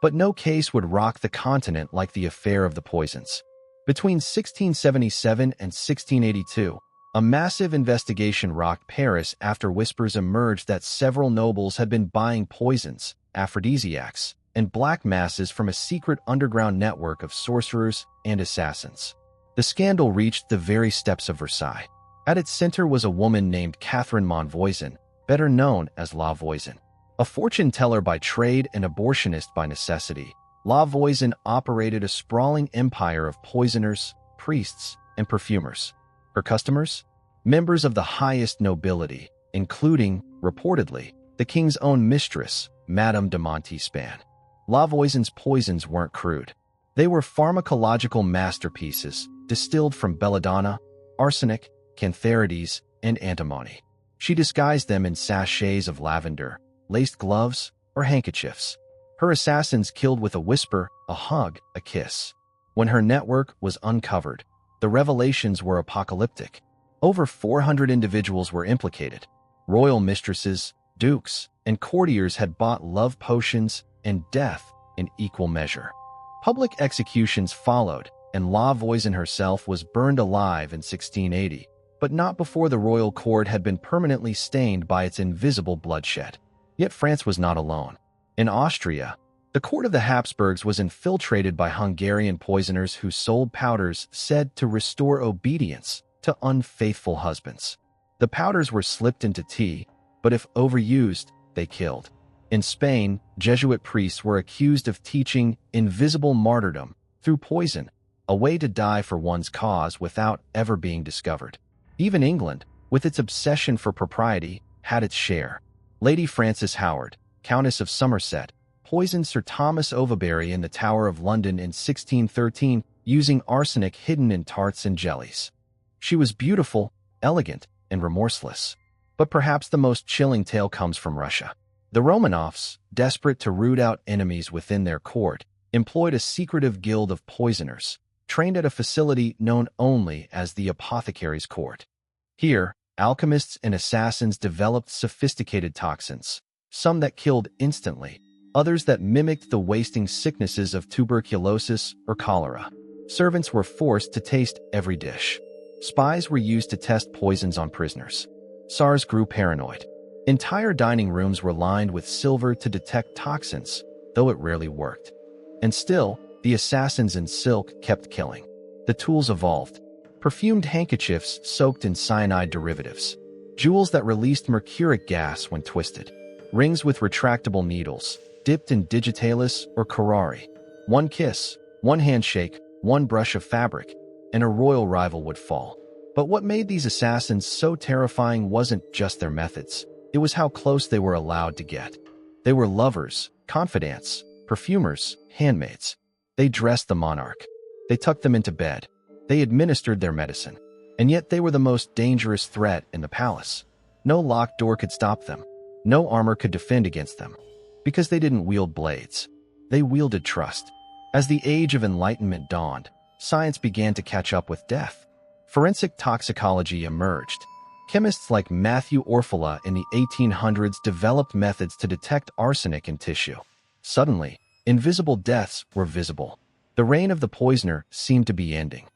But no case would rock the continent like the affair of the poisons. Between 1677 and 1682, a massive investigation rocked Paris after whispers emerged that several nobles had been buying poisons, aphrodisiacs, and black masses from a secret underground network of sorcerers and assassins. The scandal reached the very steps of Versailles. At its center was a woman named Catherine Monvoisin, better known as La Voisin. A fortune teller by trade and abortionist by necessity, La Voisin operated a sprawling empire of poisoners, priests, and perfumers. Her customers? Members of the highest nobility, including, reportedly, the king's own mistress, Madame de Montespan. La Voisin's poisons weren't crude. They were pharmacological masterpieces, distilled from belladonna, arsenic, cantharides, and antimony. She disguised them in sachets of lavender, laced gloves, or handkerchiefs. Her assassins killed with a whisper, a hug, a kiss. When her network was uncovered, the revelations were apocalyptic. Over 400 individuals were implicated. Royal mistresses, dukes, and courtiers had bought love potions and death in equal measure. Public executions followed, and La Voisin herself was burned alive in 1680, but not before the royal court had been permanently stained by its invisible bloodshed. Yet France was not alone. In Austria, the court of the Habsburgs was infiltrated by Hungarian poisoners who sold powders said to restore obedience to unfaithful husbands. The powders were slipped into tea, but if overused, they killed. In Spain, Jesuit priests were accused of teaching invisible martyrdom through poison, a way to die for one's cause without ever being discovered. Even England, with its obsession for propriety, had its share. Lady Frances Howard, Countess of Somerset, poisoned Sir Thomas Overbury in the Tower of London in 1613 using arsenic hidden in tarts and jellies. She was beautiful, elegant, and remorseless. But perhaps the most chilling tale comes from Russia. The Romanovs, desperate to root out enemies within their court, employed a secretive guild of poisoners, trained at a facility known only as the Apothecary's Court. Here, alchemists and assassins developed sophisticated toxins, some that killed instantly, others that mimicked the wasting sicknesses of tuberculosis or cholera. Servants were forced to taste every dish. Spies were used to test poisons on prisoners. Tsars grew paranoid. Entire dining rooms were lined with silver to detect toxins, though it rarely worked. And still, the assassins in silk kept killing. The tools evolved. Perfumed handkerchiefs soaked in cyanide derivatives. Jewels that released mercuric gas when twisted. Rings with retractable needles, dipped in digitalis or curare. One kiss, one handshake, one brush of fabric, and a royal rival would fall. But what made these assassins so terrifying wasn't just their methods. It was how close they were allowed to get. They were lovers, confidants, perfumers, handmaids. They dressed the monarch. They tucked them into bed. They administered their medicine. And yet they were the most dangerous threat in the palace. No locked door could stop them. No armor could defend against them. Because they didn't wield blades. They wielded trust. As the age of enlightenment dawned, science began to catch up with death. Forensic toxicology emerged. Chemists like Matthew Orfila in the 1800s developed methods to detect arsenic in tissue. Suddenly, invisible deaths were visible. The reign of the poisoner seemed to be ending.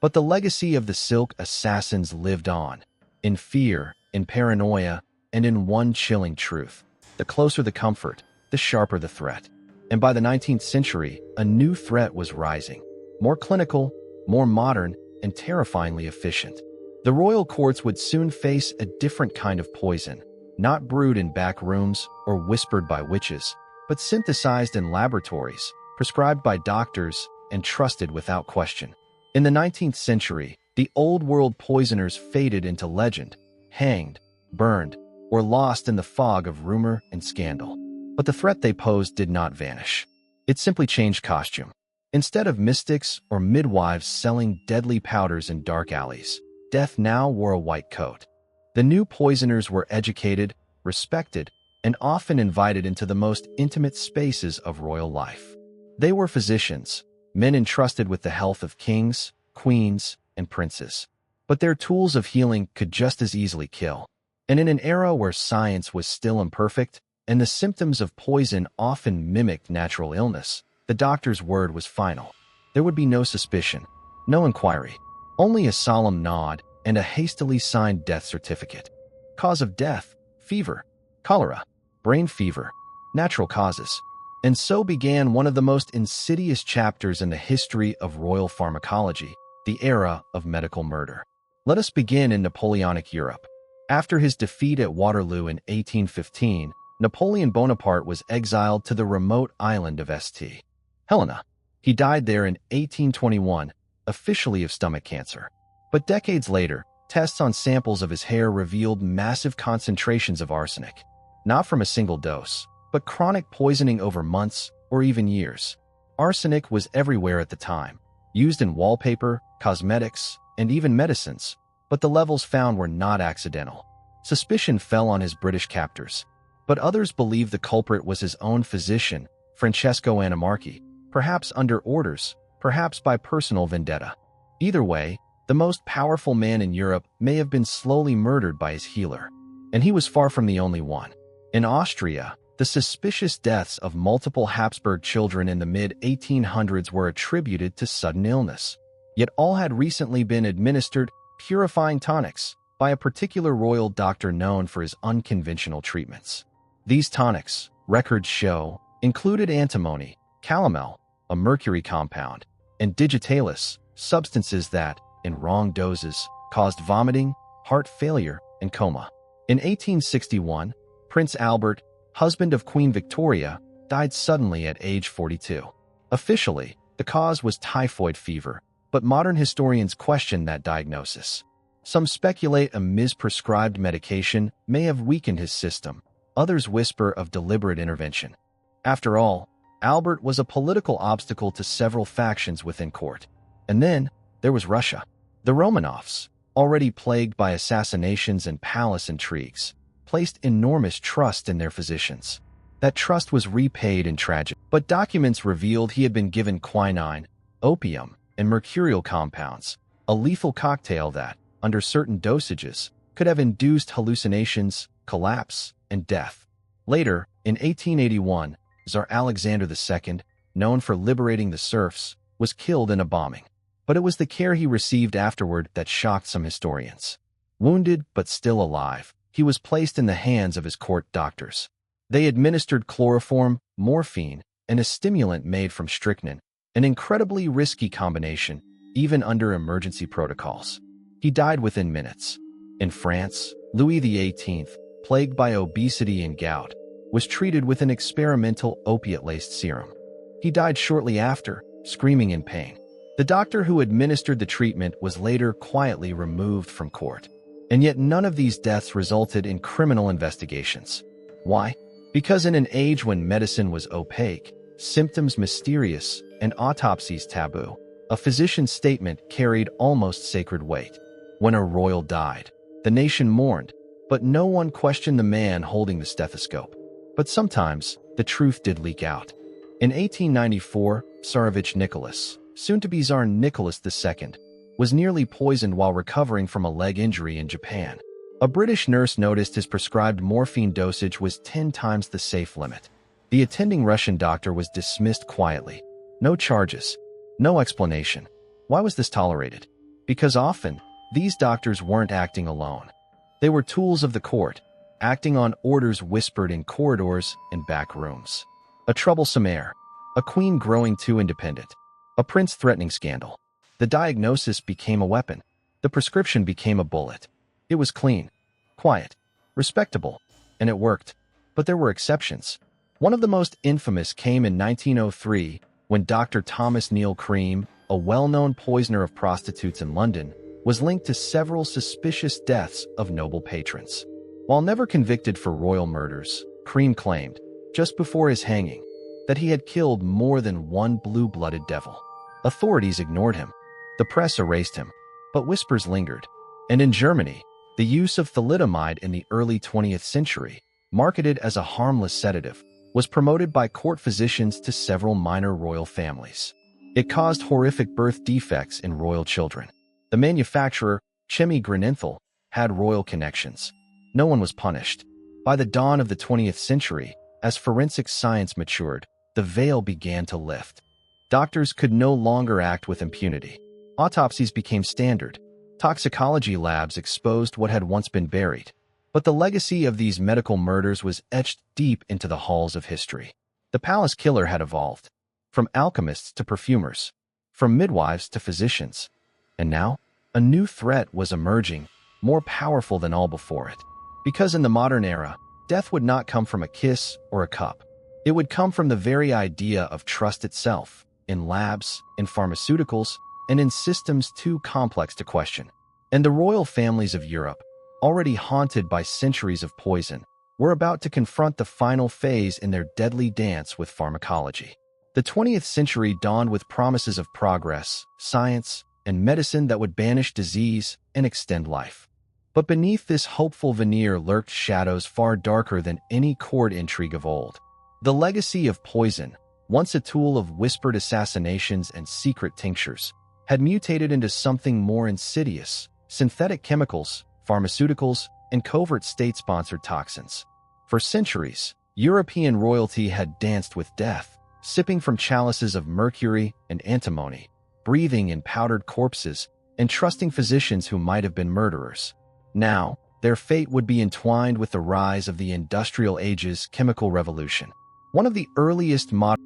But the legacy of the silk assassins lived on, in fear, in paranoia, and in one chilling truth. The closer the comfort, the sharper the threat. And by the 19th century, a new threat was rising. More clinical, more modern, and terrifyingly efficient. The royal courts would soon face a different kind of poison, not brewed in back rooms or whispered by witches, but synthesized in laboratories, prescribed by doctors, and trusted without question. In the 19th century, the old world poisoners faded into legend, hanged, burned, or lost in the fog of rumor and scandal. But the threat they posed did not vanish. It simply changed costume. Instead of mystics or midwives selling deadly powders in dark alleys, death now wore a white coat. The new poisoners were educated, respected, and often invited into the most intimate spaces of royal life. They were physicians, men entrusted with the health of kings, queens, and princes. But their tools of healing could just as easily kill. And in an era where science was still imperfect, and the symptoms of poison often mimicked natural illness, the doctor's word was final. There would be no suspicion, no inquiry, only a solemn nod and a hastily signed death certificate. Cause of death: fever, cholera, brain fever, natural causes. And so began one of the most insidious chapters in the history of royal pharmacology, the era of medical murder. Let us begin in Napoleonic Europe. After his defeat at Waterloo in 1815, Napoleon Bonaparte was exiled to the remote island of St. Helena. He died there in 1821, officially of stomach cancer. But decades later, tests on samples of his hair revealed massive concentrations of arsenic, not from a single dose, but chronic poisoning over months or even years. Arsenic was everywhere at the time, used in wallpaper, cosmetics, and even medicines, but the levels found were not accidental. Suspicion fell on his British captors, but others believed the culprit was his own physician, Francesco Annamarchi, perhaps under orders, perhaps by personal vendetta. Either way, the most powerful man in Europe may have been slowly murdered by his healer. And he was far from the only one. In Austria, the suspicious deaths of multiple Habsburg children in the mid-1800s were attributed to sudden illness. Yet all had recently been administered purifying tonics by a particular royal doctor known for his unconventional treatments. These tonics, records show, included antimony, calomel, a mercury compound, and digitalis, substances that, in wrong doses, caused vomiting, heart failure, and coma. In 1861, Prince Albert, husband of Queen Victoria, died suddenly at age 42. Officially, the cause was typhoid fever, but modern historians question that diagnosis. Some speculate a misprescribed medication may have weakened his system. Others whisper of deliberate intervention. After all, Albert was a political obstacle to several factions within court. And then, there was Russia. The Romanovs, already plagued by assassinations and palace intrigues, placed enormous trust in their physicians. That trust was repaid in tragedy, but documents revealed he had been given quinine, opium, and mercurial compounds, a lethal cocktail that, under certain dosages, could have induced hallucinations, collapse, and death. Later, in 1881, Tsar Alexander II, known for liberating the serfs, was killed in a bombing. But it was the care he received afterward that shocked some historians. Wounded but still alive, he was placed in the hands of his court doctors. They administered chloroform, morphine, and a stimulant made from strychnine, an incredibly risky combination, even under emergency protocols. He died within minutes. In France, Louis XVIII, plagued by obesity and gout, was treated with an experimental opiate-laced serum. He died shortly after, screaming in pain. The doctor who administered the treatment was later quietly removed from court. And yet none of these deaths resulted in criminal investigations. Why? Because in an age when medicine was opaque, symptoms mysterious, and autopsies taboo, a physician's statement carried almost sacred weight. When a royal died, the nation mourned, but no one questioned the man holding the stethoscope. But sometimes, the truth did leak out. In 1894, Tsarevich Nicholas, soon-to-be Tsar Nicholas II, was nearly poisoned while recovering from a leg injury in Japan. A British nurse noticed his prescribed morphine dosage was 10 times the safe limit. The attending Russian doctor was dismissed quietly. No charges, no explanation. Why was this tolerated? Because often, these doctors weren't acting alone. They were tools of the court, acting on orders whispered in corridors and back rooms. A troublesome heir, a queen growing too independent, a prince threatening scandal. The diagnosis became a weapon. The prescription became a bullet. It was clean, quiet, respectable, and it worked. But there were exceptions. One of the most infamous came in 1903 when Dr. Thomas Neil Cream, a well-known poisoner of prostitutes in London, was linked to several suspicious deaths of noble patrons. While never convicted for royal murders, Cream claimed, just before his hanging, that he had killed more than one blue-blooded devil. Authorities ignored him. The press erased him. But whispers lingered. And in Germany, the use of thalidomide in the early 20th century marketed as a harmless sedative, was promoted by court physicians to several minor royal families. It caused horrific birth defects in royal children. The manufacturer, Chemi Granenthal, had royal connections. No one was punished. By the dawn of the 20th century, as forensic science matured, the veil began to lift. Doctors could no longer act with impunity. Autopsies became standard. Toxicology labs exposed what had once been buried. But the legacy of these medical murders was etched deep into the halls of history. The palace killer had evolved, from alchemists to perfumers, from midwives to physicians. And now, a new threat was emerging, more powerful than all before it. Because in the modern era, death would not come from a kiss or a cup. It would come from the very idea of trust itself, in labs, in pharmaceuticals, and in systems too complex to question. And the royal families of Europe, already haunted by centuries of poison, were about to confront the final phase in their deadly dance with pharmacology. The 20th century dawned with promises of progress, science, and medicine that would banish disease and extend life. But beneath this hopeful veneer lurked shadows far darker than any court intrigue of old. The legacy of poison, once a tool of whispered assassinations and secret tinctures, had mutated into something more insidious: synthetic chemicals, pharmaceuticals, and covert state-sponsored toxins. For centuries, European royalty had danced with death, sipping from chalices of mercury and antimony, breathing in powdered corpses, and trusting physicians who might have been murderers. Now, their fate would be entwined with the rise of the Industrial Age's chemical revolution. One of the earliest modern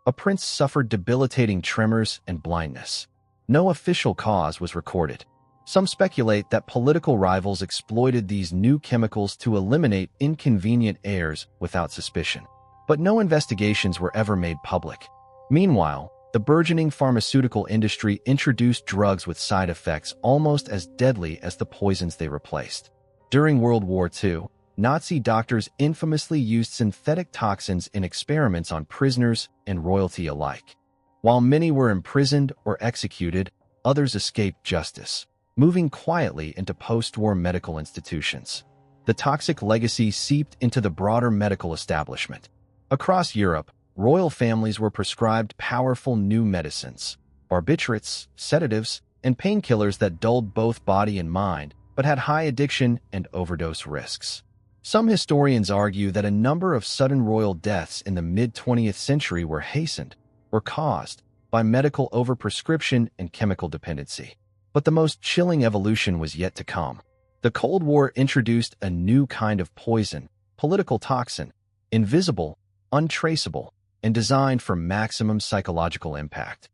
A prince suffered debilitating tremors and blindness. No official cause was recorded. Some speculate that political rivals exploited these new chemicals to eliminate inconvenient heirs without suspicion. But no investigations were ever made public. Meanwhile, the burgeoning pharmaceutical industry introduced drugs with side effects almost as deadly as the poisons they replaced. During World War II, Nazi doctors infamously used synthetic toxins in experiments on prisoners and royalty alike. While many were imprisoned or executed, others escaped justice, moving quietly into post-war medical institutions. The toxic legacy seeped into the broader medical establishment. Across Europe, royal families were prescribed powerful new medicines, barbiturates, sedatives, and painkillers that dulled both body and mind, but had high addiction and overdose risks. Some historians argue that a number of sudden royal deaths in the mid-20th century were hastened or caused by medical overprescription and chemical dependency. But the most chilling evolution was yet to come. The Cold War introduced a new kind of poison, political toxin, invisible, untraceable, and designed for maximum psychological impact.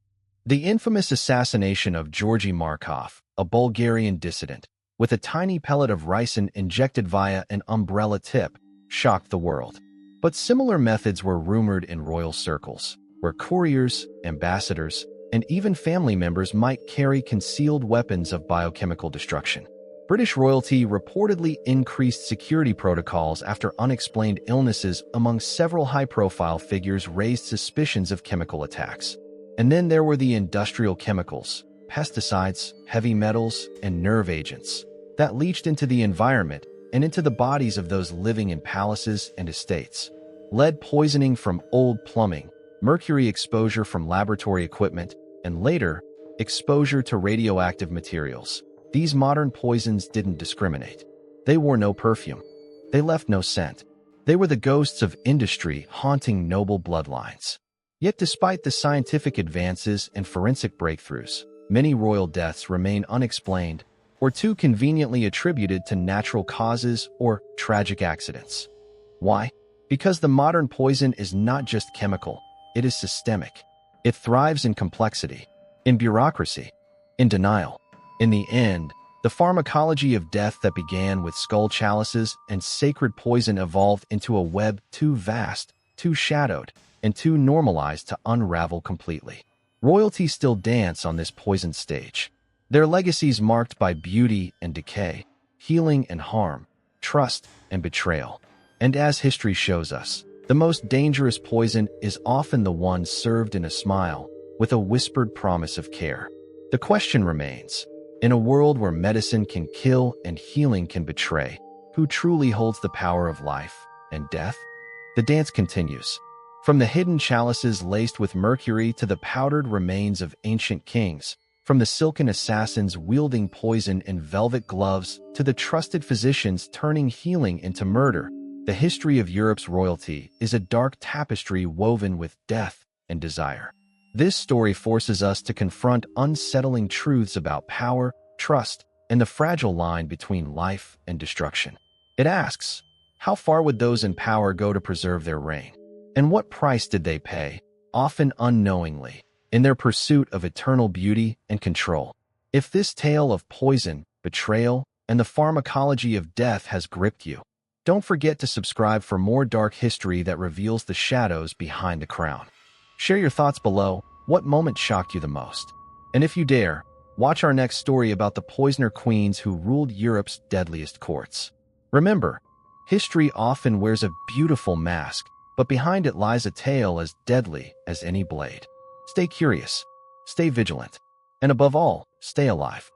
The infamous assassination of Georgy Markov, a Bulgarian dissident, with a tiny pellet of ricin injected via an umbrella tip, shocked the world. But similar methods were rumored in royal circles, where couriers, ambassadors, and even family members might carry concealed weapons of biochemical destruction. British royalty reportedly increased security protocols after unexplained illnesses among several high-profile figures raised suspicions of chemical attacks. And then there were the industrial chemicals, pesticides, heavy metals, and nerve agents that leached into the environment and into the bodies of those living in palaces and estates. Lead poisoning from old plumbing, mercury exposure from laboratory equipment, and later, exposure to radioactive materials. These modern poisons didn't discriminate. They wore no perfume. They left no scent. They were the ghosts of industry haunting noble bloodlines. Yet despite the scientific advances and forensic breakthroughs, many royal deaths remain unexplained or too conveniently attributed to natural causes or tragic accidents. Why? Because the modern poison is not just chemical, it is systemic. It thrives in complexity, in bureaucracy, in denial. In the end, the pharmacology of death that began with skull chalices and sacred poison evolved into a web too vast, too shadowed, and too normalized to unravel completely. Royalty still dance on this poisoned stage. Their legacies marked by beauty and decay, healing and harm, trust and betrayal. And as history shows us, The most dangerous poison is often the one served in a smile, with a whispered promise of care. The question remains, in a world where medicine can kill and healing can betray, who truly holds the power of life and death? The dance continues. From the hidden chalices laced with mercury to the powdered remains of ancient kings, from the silken assassins wielding poison in velvet gloves to the trusted physicians turning healing into murder, the history of Europe's royalty is a dark tapestry woven with death and desire. This story forces us to confront unsettling truths about power, trust, and the fragile line between life and destruction. It asks, how far would those in power go to preserve their reign? And what price did they pay, often unknowingly, in their pursuit of eternal beauty and control? If this tale of poison, betrayal, and the pharmacology of death has gripped you, don't forget to subscribe for more dark history that reveals the shadows behind the crown. Share your thoughts below. What moment shocked you the most? And if you dare, watch our next story about the poisoner queens who ruled Europe's deadliest courts. Remember, history often wears a beautiful mask, but behind it lies a tale as deadly as any blade. Stay curious, stay vigilant, and above all, stay alive.